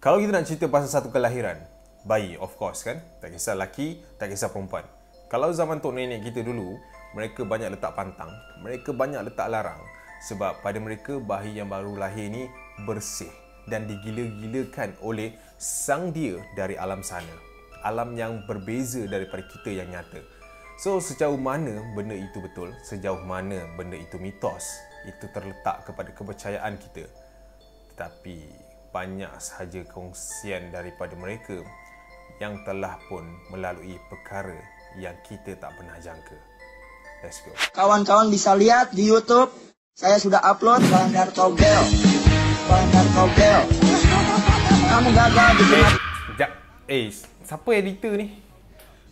Kalau kita nak cerita pasal satu kelahiran, bayi of course kan, tak kisah lelaki, tak kisah perempuan. Kalau zaman tok nenek kita dulu, mereka banyak letak pantang, mereka banyak letak larang. Sebab pada mereka bayi yang baru lahir ni bersih dan digila-gilakan oleh sang dia dari alam sana. Alam yang berbeza daripada kita yang nyata. So sejauh mana benda itu betul, sejauh mana benda itu mitos, itu terletak kepada kepercayaan kita. Tetapi banyak sahaja kongsian daripada mereka yang telah pun melalui perkara yang kita tak pernah jangka. Let's go. Kawan-kawan bisa lihat di YouTube, saya sudah upload Bandar Togel. Bandar Togel. Kamu gagal bikin Sekejap. Siapa editor ni?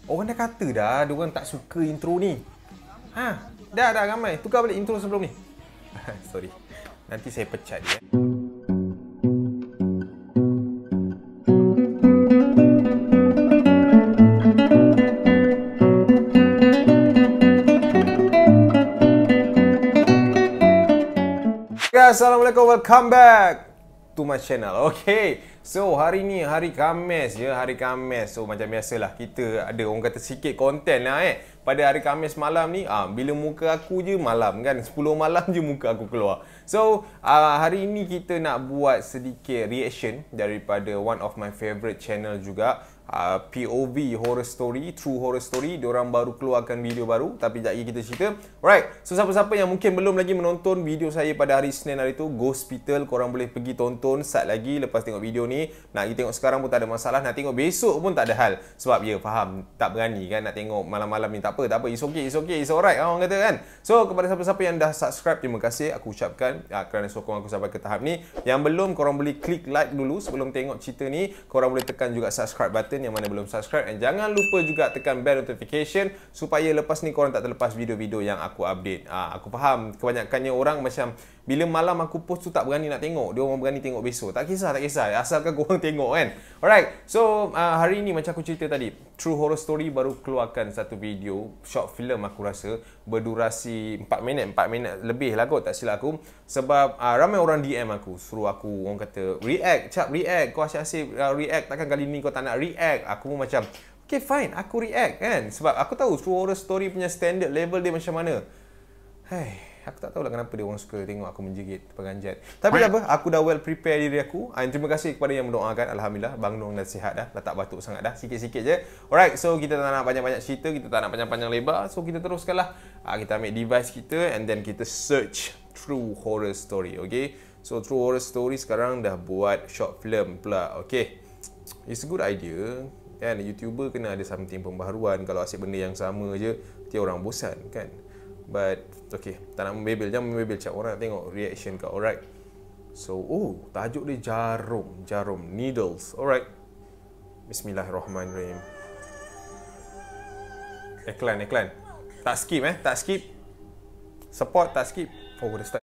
Orang dah kata dah, diorang tak suka intro ni. Dah ramai. Tukar balik intro sebelum ni. Sorry. Nanti saya pecat dia. Assalamualaikum, welcome back to my channel. Okay, so hari ni hari Khamis je, hari Khamis. So macam biasalah kita ada orang kata sikit konten lah pada hari Khamis malam ni. Bila muka aku je malam kan, 10 malam je muka aku keluar. So hari ni kita nak buat sedikit reaction daripada one of my favourite channel juga, POV Horror Story, True Horror Story. Diorang baru keluarkan video baru, tapi sekejap lagi kita cerita. Alright, so siapa-siapa yang mungkin belum lagi menonton video saya pada hari Isnin hari tu, Ghospital, korang boleh pergi tonton sat lagi lepas tengok video ni. Nak pergi tengok sekarang pun tak ada masalah, nak tengok besok pun tak ada hal. Sebab ya faham, tak berani kan nak tengok malam-malam ni. Tak apa, it's okay, it's alright orang kata kan. So kepada siapa-siapa yang dah subscribe, terima kasih aku ucapkan kerana sokong aku sampai ke tahap ni. Yang belum, korang boleh klik like dulu sebelum tengok cerita ni. Korang boleh tekan juga subscribe button yang mana belum subscribe, dan jangan lupa juga tekan bell notification supaya lepas ni korang tak terlepas video-video yang aku update. Aku faham kebanyakannya orang macam bila malam aku post tu tak berani nak tengok, dia orang berani tengok besok. Tak kisah, asalkan korang tengok kan. Alright, so hari ni macam aku cerita tadi, True Horror Story baru keluarkan satu video short film, aku rasa berdurasi 4 minit lebih lah kot, tak silap aku. Sebab ramai orang DM aku, suruh aku, orang kata react, react, kau asyik-asyik react, takkan kali ni kau tak nak react. Aku pun macam okay fine, aku react kan, sebab aku tahu True Horror Story punya standard level dia macam mana. Aku tak tahulah kenapa dia orang suka tengok aku menjerit, terperanjat. Tapi tak apa, aku dah well prepare diri aku. Terima kasih kepada yang mendoakan. Alhamdulillah, Bang Nong dah sihat dah. Dah tak batuk sangat dah, sikit-sikit je. Alright, so kita tak nak banyak-banyak cerita, kita tak nak panjang-panjang lebar. So kita teruskanlah. Kita ambil device kita and then kita search True Horror Story, okay? So True Horror Story sekarang dah buat short film pula, okay? It's a good idea. Kan, YouTuber kena ada something pembaharuan. Kalau asyik benda yang sama je, nanti orang bosan kan. But okay, tak nak membebel, jangan membebel, cak orang nak tengok reaction kau. Alright. So, tajuk dia jarum, needles. Alright. Bismillahirrahmanirrahim. Iklan. Tak skip. Support, tak skip. Dah start.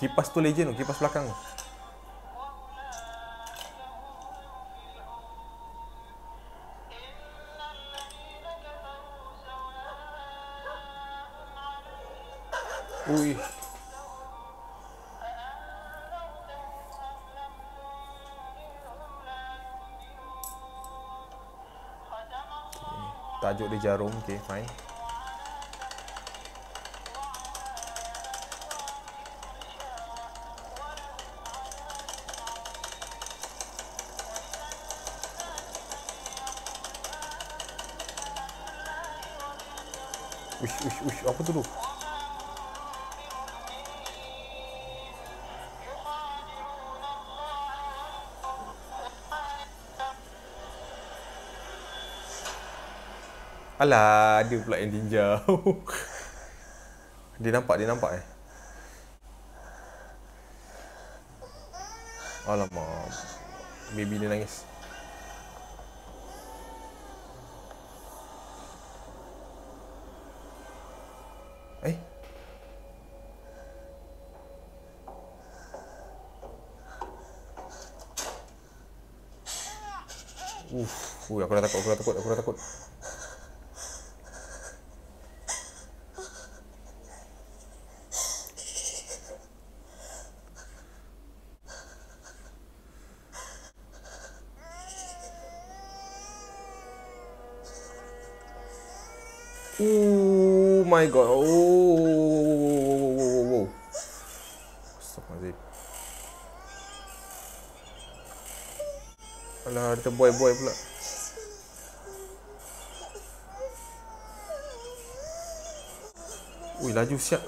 Kipas tu legend, kipas belakang. Ui. Tajuk dia jarum, okay, fine. Ush, apa tu? Alah, ada pula yang tinjau. Dia nampak eh. Alamak. Baby dia nangis. Eh? Aku dah takut. Oh my god. Oh. Astagfirullahaladzim. Alah, ada boy pula. Ui, laju siap.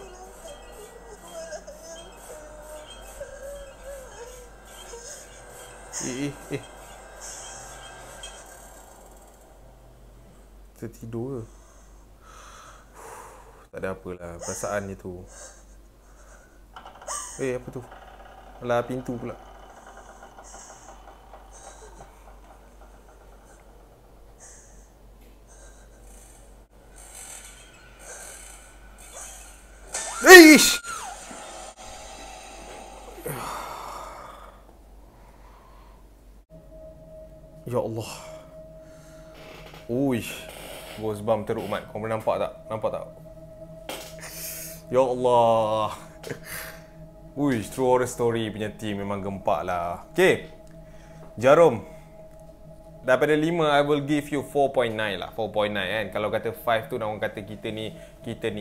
Tertidur ke? Tak ada apalah, perasaan dia tu. Apa tu? Alah, pintu pula. Eish! Ya Allah. Ui, Goosebumps teruk mat. Kau boleh nampak tak? Ya Allah. Ui, True Horror Story punya team memang gempak lah. Okay, Jarum, daripada 5 I will give you 4.9 lah. 4.9 kan. Kalau kata 5 tu orang kata kita ni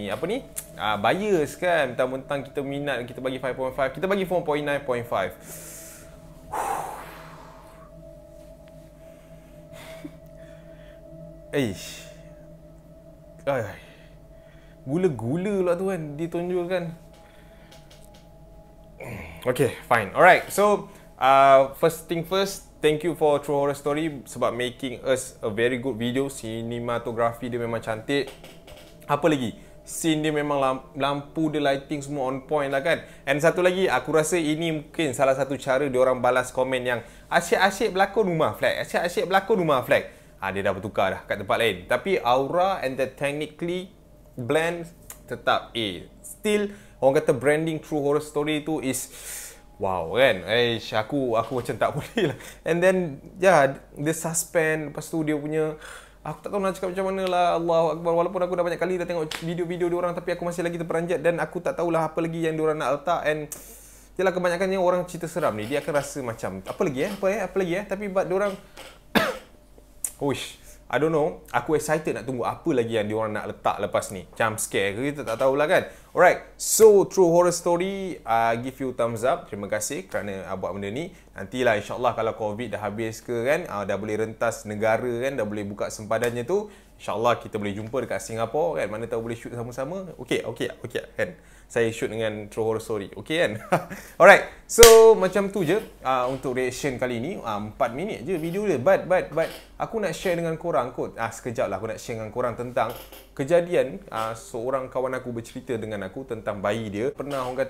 apa ni? Bias kan. Mentang-mentang kita minat kita bagi 5.5, kita bagi 4.9.5. Eish. Gula-gula pula tu kan ditunjukkan. Okay, fine. Alright. So, first thing first, thank you for True Horror Story sebab making us a very good video. Cinematography dia memang cantik. Apa lagi? Scene dia memang lampu dia, lighting semua on point lah kan. And satu lagi, aku rasa ini mungkin salah satu cara diorang balas komen yang asyik-asyik berlakon rumah flag. Asyik-asyik berlakon rumah flag. Dia dah bertukar dah kat tempat lain. Tapi aura and the technically blend tetap A. Still, orang kata branding True Horror Story tu is wow kan. Aku macam tak boleh lah. And then the suspense, lepas tu dia punya, aku tak tahu nak cakap macam mana lah. Allahu Akbar. Walaupun aku dah banyak kali dah tengok video-video diorang, tapi aku masih lagi terperanjat dan aku tak tahulah apa lagi yang diorang nak letak. And jelah kebanyakannya orang cerita seram ni, dia akan rasa macam apa lagi tapi buat diorang Uish, I don't know. Aku excited nak tunggu apa lagi yang diorang nak letak lepas ni. Jump scare ke, kita tak tahulah kan. Alright, so True Horror Story, give you thumbs up. Terima kasih kerana buat benda ni. Nantilah insyaAllah kalau COVID dah habis ke kan, dah boleh rentas negara kan, dah boleh buka sempadannya tu, InsyaAllah kita boleh jumpa dekat Singapura kan. Mana tahu boleh shoot sama-sama. Okay kan. Saya shoot dengan True Horror Story. Okay kan. Alright. So macam tu je untuk reaction kali ni. 4 minit je video dia. But aku nak share dengan korang kot. Sekejap lah aku nak share dengan korang tentang kejadian seorang kawan aku bercerita dengan aku tentang bayi dia. Pernah orang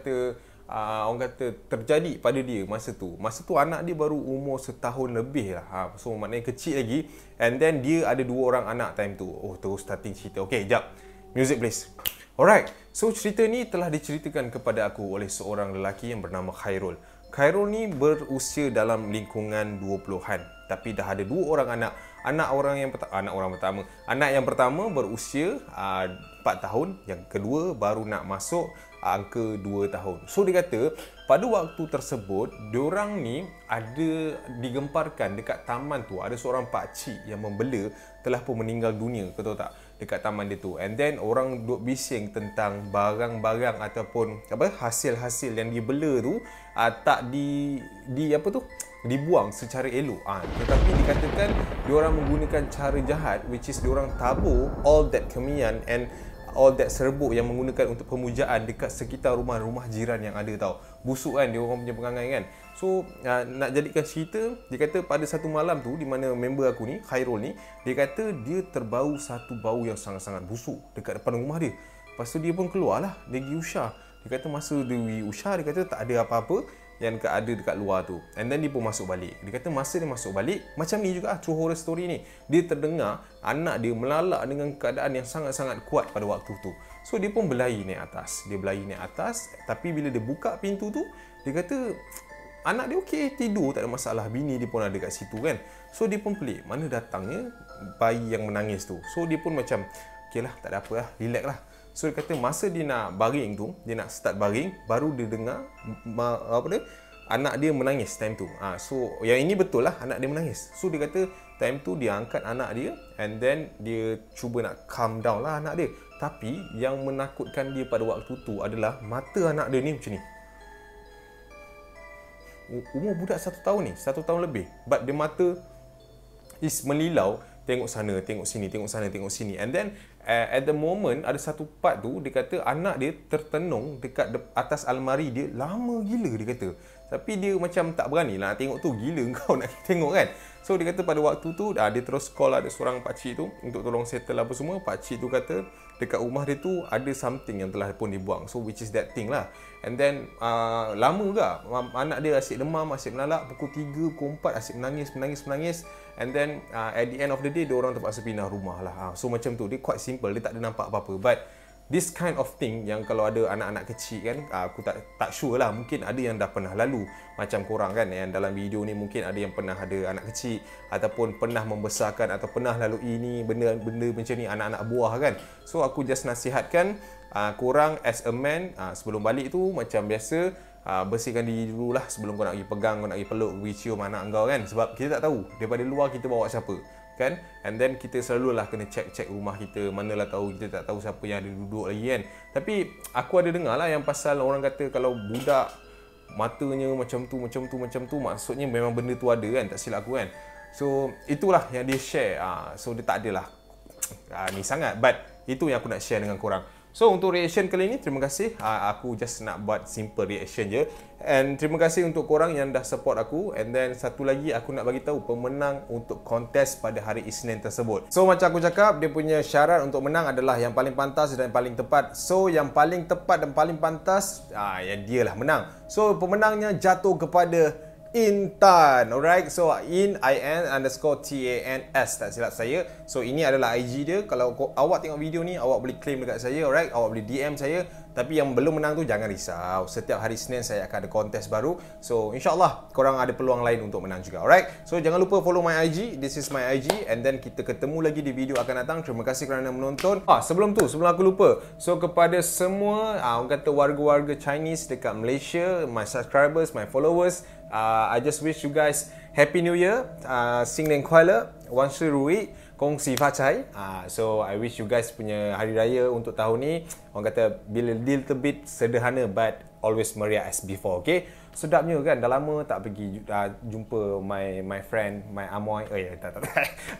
kata terjadi pada dia masa tu. Masa tu anak dia baru umur setahun lebih lah. So maknanya kecil lagi. And then dia ada 2 orang anak time tu. Oh, terus starting cerita. Okay, jap. Music please. Alright. So cerita ni telah diceritakan kepada aku oleh seorang lelaki yang bernama Khairul. Khairul ni berusia dalam lingkungan 20-an. Tapi dah ada 2 orang anak. Anak yang pertama berusia 4 tahun. Yang kedua baru nak masuk angka 2 tahun. So dia kata pada waktu tersebut diorang ni ada digemparkan dekat taman tu. Ada seorang pakcik yang membela telah pun meninggal dunia, kau tahu tak, dekat taman dia tu. And then orang duk bising tentang barang-barang ataupun hasil-hasil yang dibela tu tak dibuang secara elok. Tetapi dikatakan diorang menggunakan cara jahat, which is diorang tabur all that kemian and all that serbuk yang menggunakan untuk pemujaan dekat sekitar rumah-rumah jiran yang ada tau. Busuk kan dia orang punya perangai kan. So nak jadikan cerita, dia kata pada satu malam tu di mana member aku ni, Khairul ni, dia kata dia terbau satu bau yang sangat-sangat busuk dekat depan rumah dia. Lepas tu dia pun keluarlah, dia pergi usah. Dia kata masa dia pergi usah, dia kata tak ada apa-apa yang ada dekat luar tu. And then dia pun masuk balik. Dia kata masa dia masuk balik, macam ni juga true horror story ni. Dia terdengar anak dia melalak dengan keadaan yang sangat-sangat kuat pada waktu tu. So dia pun berlari naik atas. Dia berlari naik atas, tapi bila dia buka pintu tu, dia kata anak dia okey, tidur, tak ada masalah. Bini dia pun ada kat situ kan. So dia pun pelik, mana datangnya bayi yang menangis tu. So dia pun macam, okey lah, tak ada apa lah, relax lah. So dia kata masa dia nak baring tu, dia nak start baring, baru dia dengar anak dia menangis time tu. So yang ini betul lah, anak dia menangis. So dia kata time tu dia angkat anak dia, and then dia cuba nak calm down lah anak dia. Tapi yang menakutkan dia pada waktu tu adalah mata anak dia ni macam ni. Umur budak 1 tahun ni, 1 tahun lebih, but dia mata is melilau, tengok sana, tengok sini, tengok sana, tengok sini. And then at the moment ada satu part tu dia kata anak dia tertenung dekat atas almari dia lama gila dia kata. Tapi dia macam tak berani lah nak tengok tu, gila kau nak tengok kan. So dia kata pada waktu tu dia terus call ada seorang pakcik tu untuk tolong settle apa semua. Pakcik tu kata dekat rumah dia tu ada something yang telah pun dibuang. So which is that thing lah. And then lama juga anak dia asyik demam, asyik menalak, pukul 3, pukul 4 asyik menangis. And then at the end of the day dia orang terpaksa pindah rumah lah. So macam tu, dia quite simple, dia tak ada nampak apa-apa. But this kind of thing yang kalau ada anak-anak kecil kan, aku tak sure lah, mungkin ada yang dah pernah lalu macam korang kan, yang dalam video ni mungkin ada yang pernah ada anak kecil ataupun pernah membesarkan atau pernah lalui ini benda-benda macam ni, anak-anak buah kan. So aku just nasihatkan korang as a man, sebelum balik tu macam biasa bersihkan diri dulu lah sebelum kau nak pergi pegang, kau nak pergi peluk, pergi cium anak kau kan. Sebab kita tak tahu daripada luar kita bawa siapa kan. And then kita selalulah kena check rumah kita, manalah tahu, kita tak tahu siapa yang ada duduk lagi kan. Tapi aku ada dengar lah yang pasal orang kata kalau budak matanya macam tu, maksudnya memang benda tu ada kan, tak silap aku kan. So itulah yang dia share. So dia tak adalah ni sangat, but itu yang aku nak share dengan korang. So untuk reaction kali ni, terima kasih. Aku just nak buat simple reaction je. And terima kasih untuk korang yang dah support aku. And then satu lagi aku nak bagi tahu pemenang untuk kontes pada hari Isnin tersebut. So macam aku cakap, dia punya syarat untuk menang adalah yang paling pantas dan paling tepat. So yang paling tepat dan paling pantas, yang dia lah menang. So pemenangnya jatuh kepada Intan. Alright, so IN_TANS, tak silap saya. So ini adalah IG dia. Kalau awak tengok video ni, awak boleh claim dekat saya. Alright, awak boleh DM saya. Tapi yang belum menang tu jangan risau, setiap hari Senin saya akan ada kontes baru. So insyaAllah korang ada peluang lain untuk menang juga. Alright, so jangan lupa follow my IG. This is my IG. And then kita ketemu lagi di video akan datang. Terima kasih kerana menonton. Sebelum aku lupa, so kepada semua orang kata warga-warga Chinese dekat Malaysia, my subscribers, my followers, I just wish you guys Happy New Year, 新年快乐，万事如意，恭喜发财. So I wish you guys punya hari raya untuk tahun ni, orang kata bila little bit sederhana but always meriah as before. Okay, sedapnya kan, dah lama tak pergi jumpa my friend, my amoy. Tak.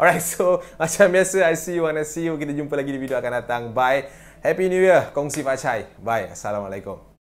Alright, so macam biasa, I see you, kita jumpa lagi di video akan datang. Bye, Happy New Year, kongsi facai. Bye, Assalamualaikum.